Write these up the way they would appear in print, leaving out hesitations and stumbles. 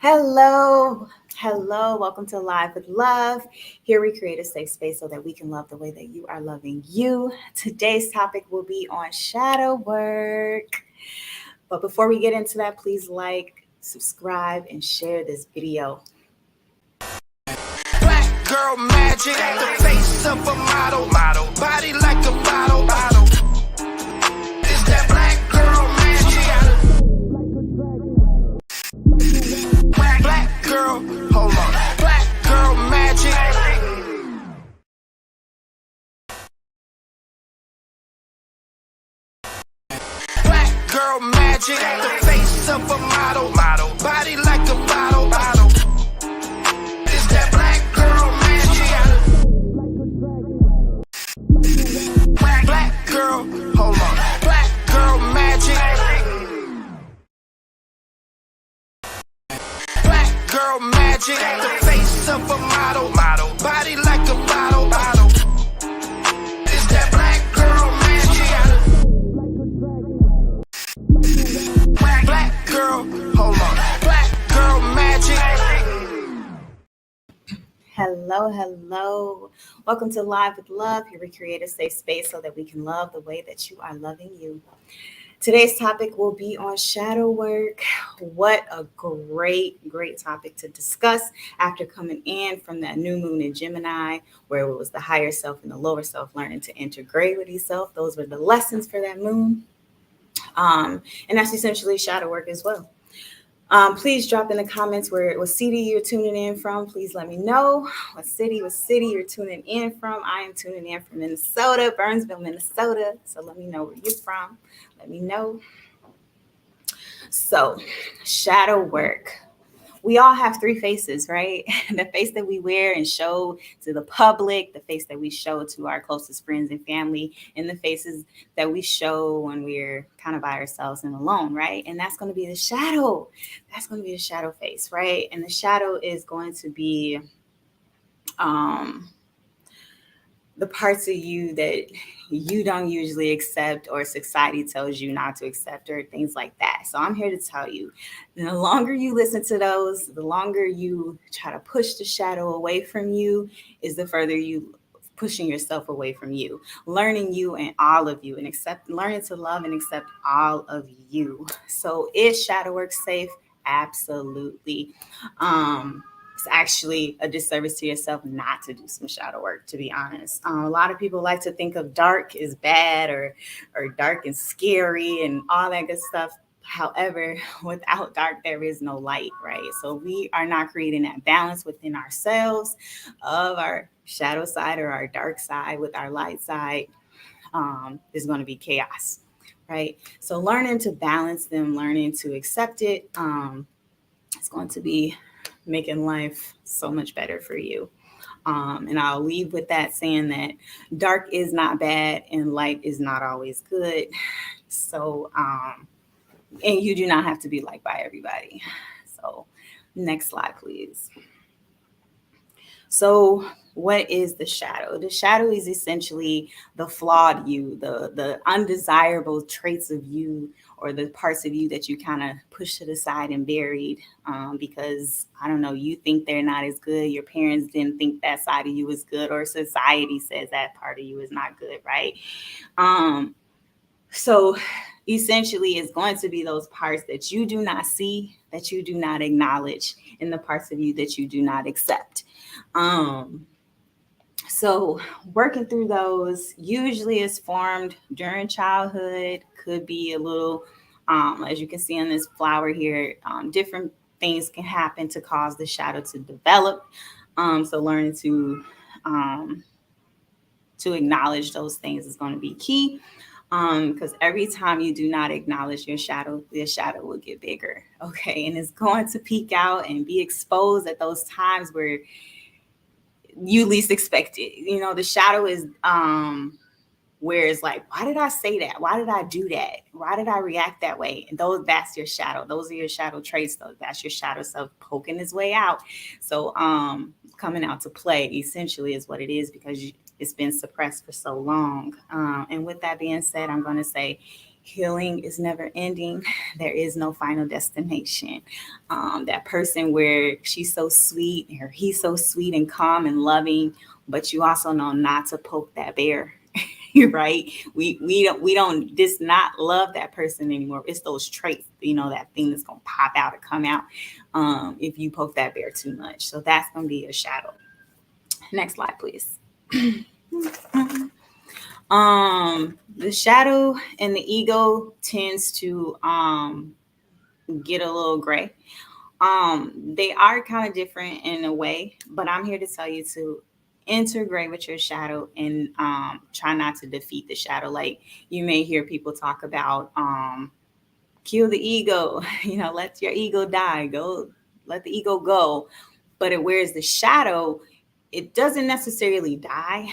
Hello, welcome to Live with Love. Here we create a safe space so that we can love the way that you are loving you. Today's topic will be on shadow work. But before we get into that, please like, subscribe, and share this video. Black girl magic, the face of a model, body like a bottle. It's that black girl magic. Black girl, hold on. Black girl magic. Black girl magic, the face of a model, body like a bottle. It's that black girl magic. Black girl, hold on. Black girl magic. Black girl magic, the face of a model, body like a bottle. It's that black girl magic. Black girl, hold on. Black girl magic. Hello. Welcome to Live with Love. Here we create a safe space so that we can love the way that you are loving you. Today's topic will be on shadow work. What a great topic to discuss after coming in from that new moon in Gemini, where it was the higher self and the lower self learning to integrate with yourself. Those were the lessons for that moon. And that's essentially shadow work as well. Please drop in the comments what city you're tuning in from. Please let me know what city you're tuning in from. I am tuning in from Minnesota, Burnsville, Minnesota. So let me know where you're from. Let me know. So, shadow work. We all have three faces, right? The face that we wear and show to the public, the face that we show to our closest friends and family, and the faces that we show when we're kind of by ourselves and alone, right? And that's going to be the shadow. That's going to be the shadow face, right? And the shadow is going to be the parts of you that you don't usually accept or society tells you not to accept or things like that. So I'm here to tell you, the longer you listen to those, the longer you try to push the shadow away from you is the further you pushing yourself away from you, learning you and all of you and learning to love and accept all of you. So is shadow work safe? Absolutely. It's actually a disservice to yourself not to do some shadow work, to be honest. A lot of people like to think of dark as bad or dark and scary and all that good stuff. However, without dark, there is no light, right? So we are not creating that balance within ourselves of our shadow side or our dark side with our light side. Is going to be chaos, right? So learning to balance them, learning to accept it, it's going to be making life so much better for you. And I'll leave with that saying that dark is not bad and light is not always good. So, and you do not have to be liked by everybody. So, next slide, please. So, what is the shadow? The shadow is essentially the flawed you, the undesirable traits of you, or the parts of you that you kind of push to the side and buried because, I don't know, you think they're not as good. Your parents didn't think that side of you was good, or society says that part of you is not good, right? So essentially, it's going to be those parts that you do not see, that you do not acknowledge, and the parts of you that you do not accept. So working through those usually is formed during childhood, could be a little, as you can see on this flower here, different things can happen to cause the shadow to develop. So learning to acknowledge those things is going to be key. Because every time you do not acknowledge your shadow will get bigger. Okay. And it's going to peek out and be exposed at those times where you least expect it. You know, the shadow is where it's like, why did I say that? Why did I do that? Why did I react that way? And that's your shadow. Those are your shadow traits, though. That's your shadow self poking its way out. So coming out to play essentially is what it is, because it's been suppressed for so long. And with that being said, I'm going to say Healing is never ending. There is no final destination. That person where she's so sweet or he's so sweet and calm and loving, but you also know not to poke that bear. You're right. We don't just not love that person anymore. It's those traits, that thing that's gonna pop out or come out if you poke that bear too much. So that's gonna be a shadow. Next slide, please. The shadow and the ego tends to get a little gray. They are kind of different in a way, but I'm here to tell you to integrate with your shadow and try not to defeat the shadow. Like you may hear people talk about kill the ego, let your ego die, go, let the ego go. But it wears the shadow, it doesn't necessarily die.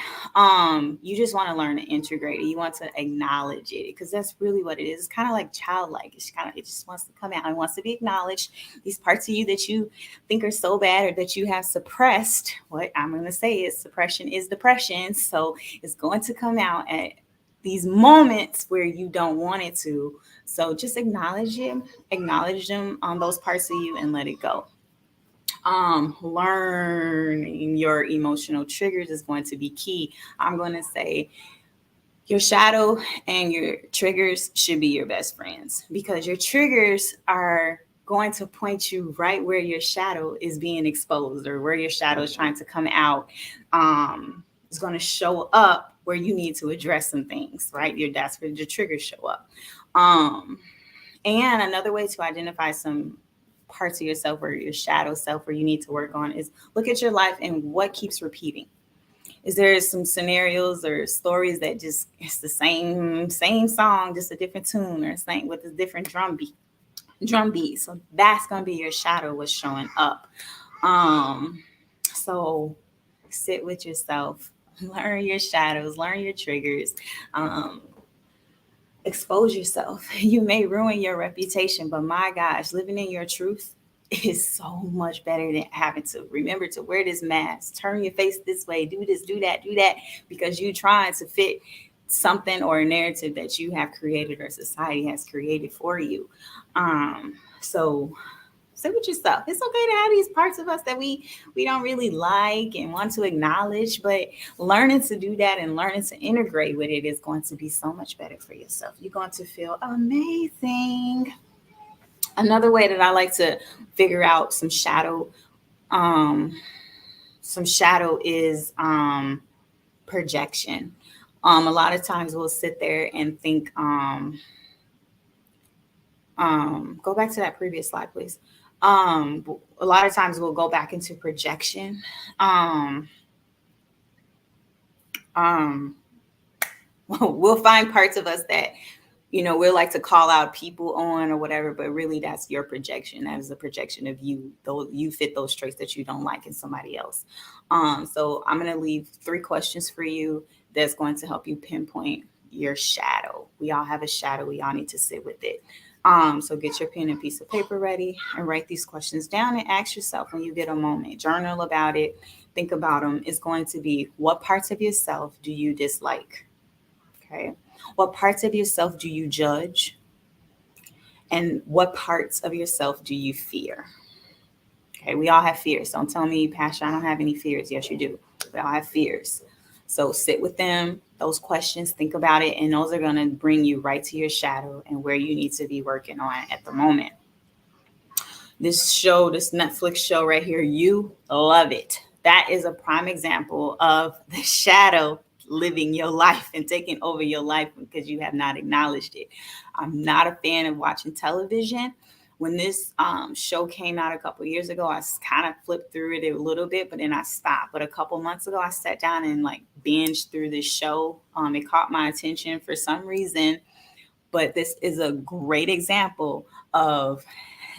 You just want to learn to integrate it. You want to acknowledge it because that's really what it is. It's kind of like childlike. It just wants to come out and wants to be acknowledged. These parts of you that you think are so bad or that you have suppressed, what I'm going to say is suppression is depression. So it's going to come out at these moments where you don't want it to. So just acknowledge them on those parts of you and let it go. Learning your emotional triggers is going to be key. I'm going to say your shadow and your triggers should be your best friends because your triggers are going to point you right where your shadow is being exposed or where your shadow is trying to come out. It's going to show up where you need to address some things, right? That's where your triggers show up. And another way to identify some parts of yourself or your shadow self where you need to work on is look at your life and what keeps repeating. Is there some scenarios or stories that just it's the same song, just a different tune or same with a different drum beat. So that's gonna be your shadow what's showing up. So sit with yourself, learn your shadows, learn your triggers. Expose yourself. You may ruin your reputation, but my gosh, living in your truth is so much better than having to remember to wear this mask, turn your face this way, do this, do that, because you're trying to fit something or a narrative that you have created or society has created for you. So sit with yourself. It's okay to have these parts of us that we don't really like and want to acknowledge, but learning to do that and learning to integrate with it is going to be so much better for yourself. You're going to feel amazing. Another way that I like to figure out some shadow is projection. A lot of times we'll sit there and think, go back to that previous slide, please. A lot of times we'll go back into projection. We'll find parts of us that, we'll like to call out people on or whatever, but really that's your projection. That is a projection of you, though you fit those traits that you don't like in somebody else. So I'm going to leave 3 questions for you that's going to help you pinpoint your shadow. We all have a shadow. We all need to sit with it. So get your pen and piece of paper ready and write these questions down and ask yourself when you get a moment, journal about it, think about them. It's going to be, what parts of yourself do you dislike? Okay. What parts of yourself do you judge? And what parts of yourself do you fear? Okay. We all have fears. Don't tell me, Pastor, I don't have any fears. Yes, you do. We all have fears. So sit with them, those questions, think about it, and those are going to bring you right to your shadow and where you need to be working on at the moment. This Netflix show right here, you love it. That is a prime example of the shadow living your life and taking over your life because you have not acknowledged it. I'm not a fan of watching television. When this show came out a couple of years ago, I kind of flipped through it a little bit, but then I stopped. But a couple months ago, I sat down and binged through this show. It caught my attention for some reason, but this is a great example of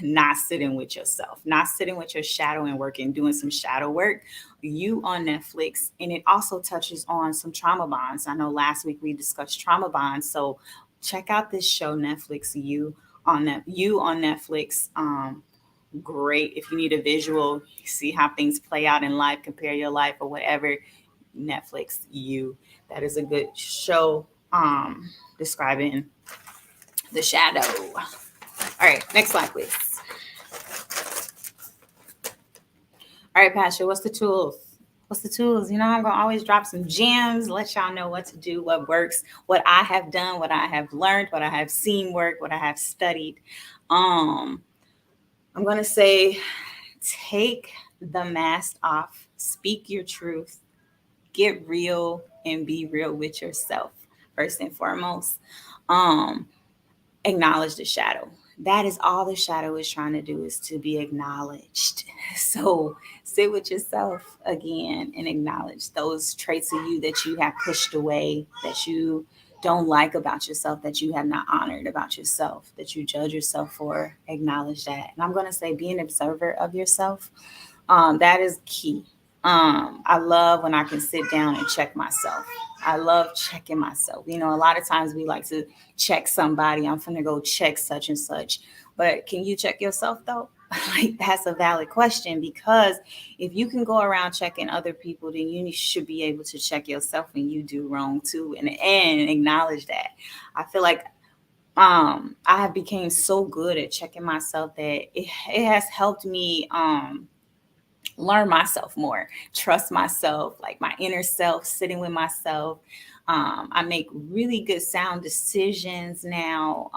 not sitting with yourself, not sitting with your shadow and working, doing some shadow work. You on Netflix, and it also touches on some trauma bonds. I know last week we discussed trauma bonds, so check out this show, Netflix, You on Netflix. Great. If you need a visual, see how things play out in life, compare your life or whatever, Netflix, You. That is a good show describing The shadow. All right, next slide, please. All right, Pastor, what's the tools? What's the tools? I'm going to always drop some gems, let y'all know what to do, what works, what I have done, what I have learned, what I have seen work, what I have studied. I'm going to say, take the mask off, speak your truth, get real, and be real with yourself, first and foremost. Acknowledge the shadow. That is all the shadow is trying to do, is to be acknowledged. So sit with yourself again and acknowledge those traits of you that you have pushed away, that you don't like about yourself, that you have not honored about yourself, that you judge yourself for. Acknowledge that. And I'm going to say, be an observer of yourself. That is key. I love when I can sit down and check myself. I love checking myself. A lot of times we like to check somebody. I'm finna go check such and such. But can you check yourself though? Like, that's a valid question, because if you can go around checking other people, then you should be able to check yourself when you do wrong too, and acknowledge that. I feel like I have became so good at checking myself that it has helped me learn myself more, trust myself, like my inner self, sitting with myself. I make really good sound decisions now,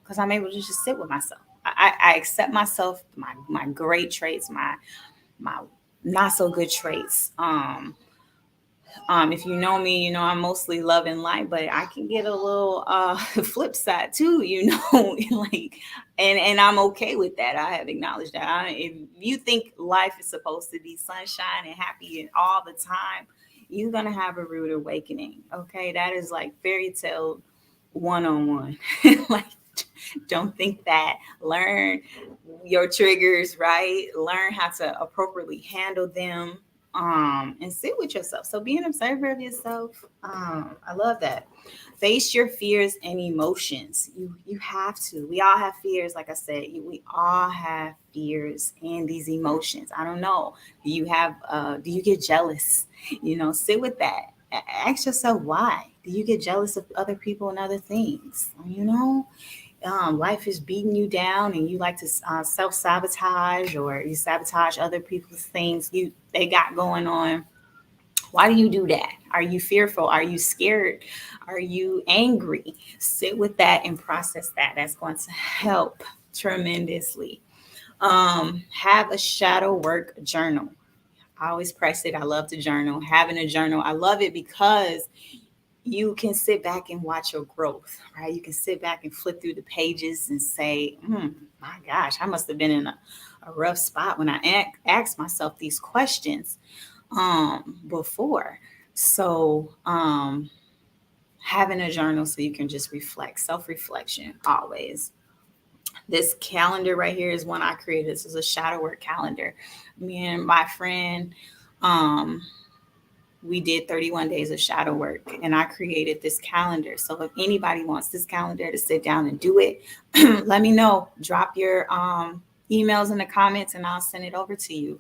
because I'm able to just sit with myself. I accept myself, my great traits, my not so good traits. If you know me, I'm mostly love and light, but I can get a little flip side too, like, and I'm okay with that. I have acknowledged that. If you think life is supposed to be sunshine and happy and all the time, you're gonna have a rude awakening. Okay, that is like fairy tale 101. Like, don't think that. Learn your triggers, right? Learn how to appropriately handle them, and sit with yourself. So be an observer of yourself. I love that. Face your fears and emotions. You have to. We all have fears, like I said. We all have fears and these emotions. I don't know. Do you get jealous? Sit with that. Ask yourself why. Do you get jealous of other people and other things? Life is beating you down and you like to self-sabotage, or you sabotage other people's things they got going on. Why do you do that? Are you fearful? Are you scared? Are you angry? Sit with that and process that. That's going to help tremendously. Have a shadow work journal. I always press it. I love to journal. Having a journal, I love it because you can sit back and watch your growth, right? You can sit back and flip through the pages and say, my gosh, I must have been in a rough spot when I asked myself these questions before. So having a journal so you can just reflect, self-reflection always. This calendar right here is one I created. This is a shadow work calendar. Me and my friend, we did 31 days of shadow work, and I created this calendar. So if anybody wants this calendar to sit down and do it, let me know. Drop your emails in the comments and I'll send it over to you.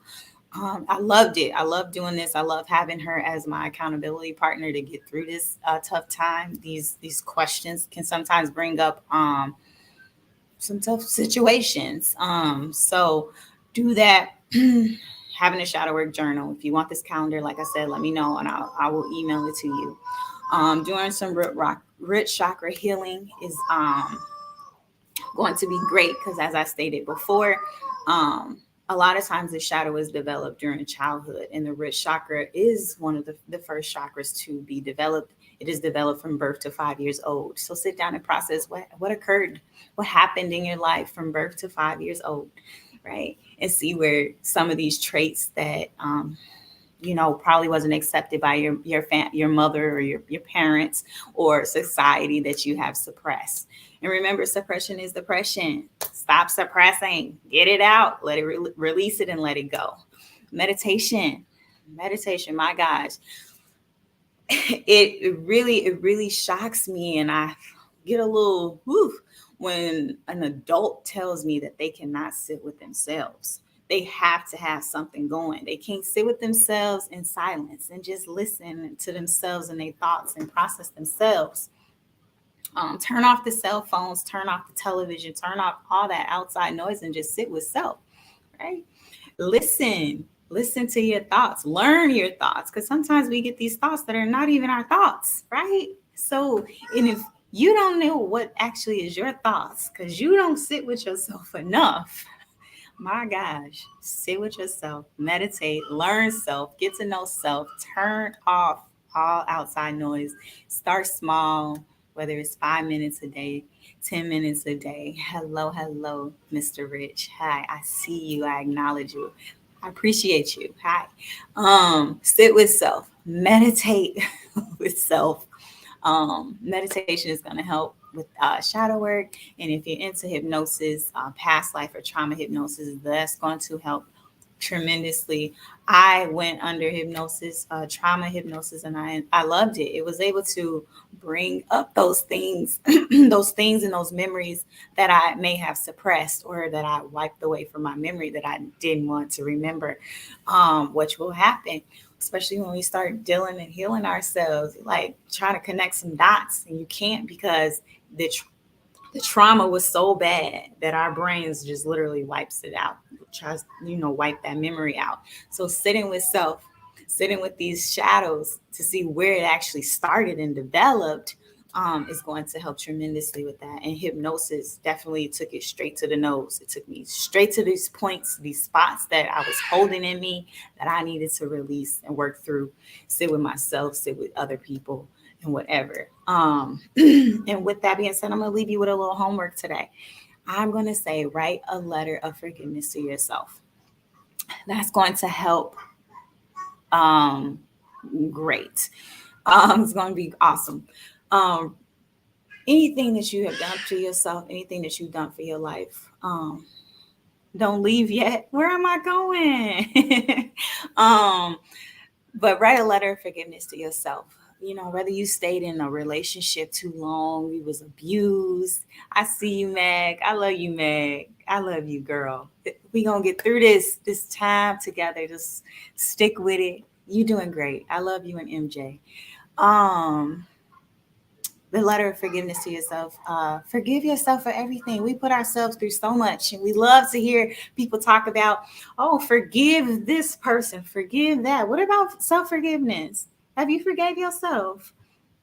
I loved it. I love doing this. I love having her as my accountability partner to get through this tough time. These questions can sometimes bring up some tough situations. So do that. Having a shadow work journal. If you want this calendar, like I said, let me know and I will email it to you. Doing some root chakra healing is going to be great, because as I stated before, a lot of times the shadow is developed during childhood, and the root chakra is one of the first chakras to be developed. It is developed from birth to 5 years old. So sit down and process what occurred, what happened in your life from birth to 5 years old, right? And see where some of these traits that probably wasn't accepted by your mother or your parents or society that you have suppressed. And remember, suppression is depression. Stop suppressing. Get it out. Let it release it and let it go. Meditation, my gosh. It really shocks me, and I get a little when an adult tells me that they cannot sit with themselves. They have to have something going. They can't sit with themselves in silence and just listen to themselves and their thoughts and process themselves. Turn off the cell phones, turn off the television, turn off all that outside noise and just sit with self, right? Listen to your thoughts, learn your thoughts, because sometimes we get these thoughts that are not even our thoughts, right? So, and if you don't know what actually is your thoughts because you don't sit with yourself enough, my gosh, sit with yourself, meditate, learn self, get to know self, turn off all outside noise. Start small, whether it's 5 minutes a day, 10 minutes a day. Hello, Mr. Rich. Hi, I see you. I acknowledge you. I appreciate you. Hi. Sit with self, meditate with self. Meditation is going to help with shadow work. And if you're into hypnosis, past life or trauma hypnosis, that's going to help tremendously. I went under hypnosis, trauma hypnosis, and I loved it. It was able to bring up those things, those things and those memories that I may have suppressed or that I wiped away from my memory that I didn't want to remember, which will happen, especially when we start dealing and healing ourselves, like trying to connect some dots, and you can't because the trauma was so bad that our brains just literally wipes it out, tries, wipe that memory out. So sitting with self, sitting with these shadows to see where it actually started and developed, is going to help tremendously with that. And hypnosis definitely took it straight to the nose. It took me straight to these points, these spots that I was holding in me that I needed to release and work through, sit with myself, sit with other people, and whatever. And with that being said, I'm going to leave you with a little homework today. I'm going to say, write a letter of forgiveness to yourself. That's going to help. Great. It's going to be awesome. Anything that you have done to yourself, anything that you've done for your life, don't leave yet. Where am I going? But write a letter of forgiveness to yourself. Whether you stayed in a relationship too long, you was abused. I see you, Meg. I love you, Meg. I love you, girl. We gonna get through this time together. Just stick with it. You doing great. I love you and MJ. The letter of forgiveness to yourself. Forgive yourself for everything. We put ourselves through so much, and we love to hear people talk about, oh, forgive this person, forgive that. What about self-forgiveness? Have you forgave yourself?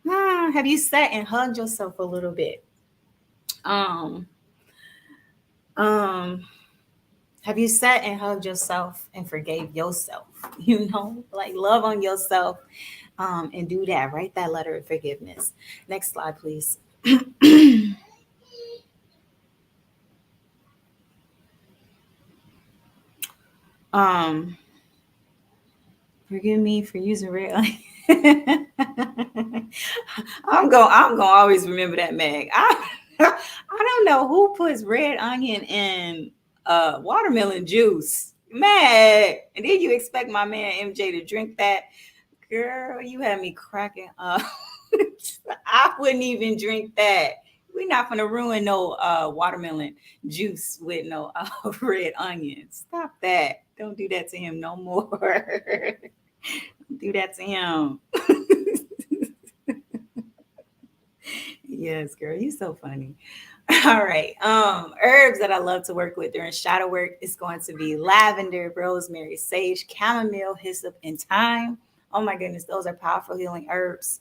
Have you sat and hugged yourself a little bit? Have you sat and hugged yourself and forgave yourself? Like love on yourself, and do that. Write that letter of forgiveness. Next slide, please. Forgive me for using red onion. I'm gonna always remember that, Meg. I don't know who puts red onion in watermelon juice, Meg. And then you expect my man MJ to drink that? Girl, you had me cracking up. I wouldn't even drink that. We're not gonna ruin no watermelon juice with no red onion. Stop that. Don't do that to him no more. Don't do that to him. Yes, girl, you so funny. All right. Herbs that I love to work with during shadow work is going to be lavender, rosemary, sage, chamomile, hyssop, and thyme. Oh my goodness, those are powerful healing herbs.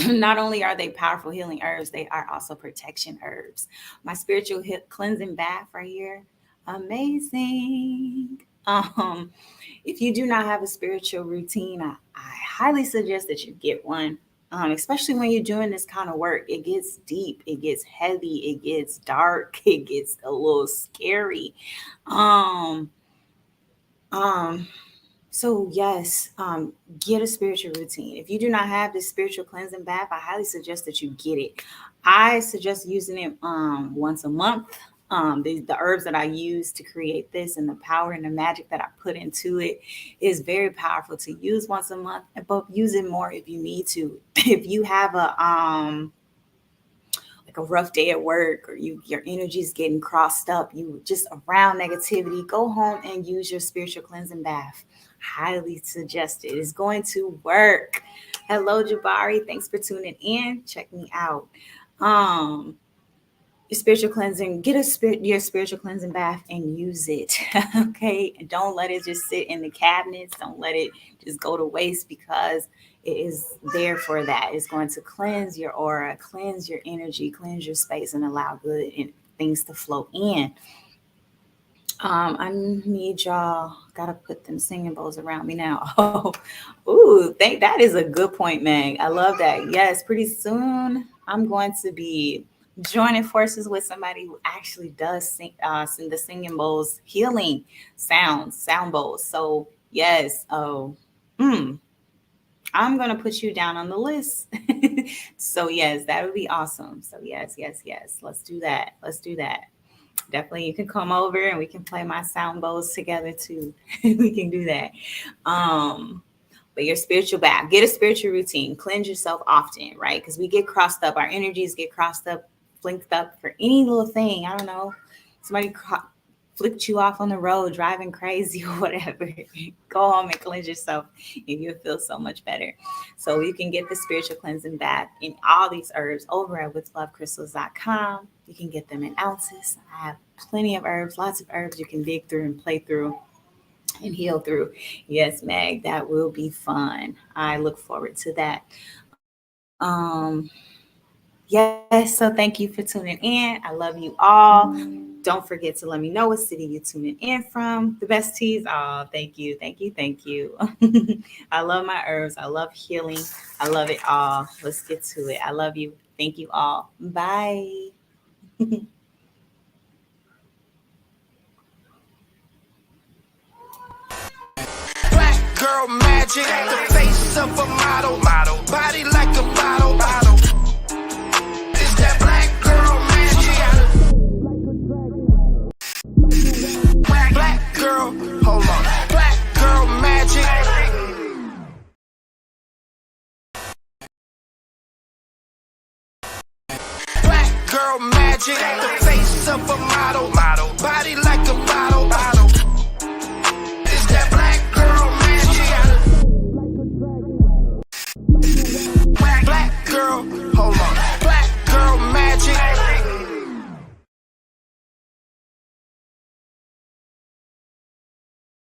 Not only are they powerful healing herbs, they are also protection herbs. My spiritual cleansing bath right here, amazing. If you do not have a spiritual routine, I highly suggest that you get one. Especially when you're doing this kind of work, it gets deep, it gets heavy, it gets dark, it gets a little scary. So yes, get a spiritual routine. If you do not have this spiritual cleansing bath, I highly suggest that you get it. I suggest using it once a month. The herbs that I use to create this and the power and the magic that I put into it is very powerful to use once a month, but use it more if you need to. If you have like a rough day at work, or your energy is getting crossed up, you just around negativity, go home and use your spiritual cleansing bath. Highly suggest it. It's going to work. Hello, Jabari. Thanks for tuning in. Check me out. Um, your spiritual cleansing, get your spiritual cleansing bath and use it. Okay, and don't let it just sit in the cabinets. Don't let it just go to waste, because it is there for that. It's going to cleanse your aura, cleanse your energy, cleanse your space, and allow good things to flow in. I need y'all. Gotta put them singing bowls around me now. Oh, ooh, think that is a good point, Meg. I love that. Yes, pretty soon I'm going to be joining forces with somebody who actually does sing the singing bowls healing sound bowls. So yes, I'm gonna put you down on the list. So yes, that would be awesome. So yes. Let's do that. Let's do that. Definitely, you can come over and we can play my sound bowls together too. We can do that. Um, but your spiritual bath, get a spiritual routine, cleanse yourself often, right? Because we get crossed up, our energies get crossed up, flinked up for any little thing. I don't know, somebody flicked you off on the road driving crazy or whatever. Go home and cleanse yourself and you'll feel so much better. So you can get the spiritual cleansing bath in all these herbs over at withlovecrystals.com. You can get them in ounces. I have plenty of herbs, lots of herbs you can dig through and play through and heal through. Yes, Meg, that will be fun. I look forward to that. Um, yes, so thank you for tuning in. I love you all. Don't forget to let me know what city you're tuning in from. The best teas. Oh, thank you. I love my herbs. I love healing. I love it all. Let's get to it. I love you. Thank you all. Bye. Black girl magic, the face of a model, body like a bottle. It's that black girl magic. Black girl, hold on. Black girl magic. Black girl magic, the face of a model, body like a bottle.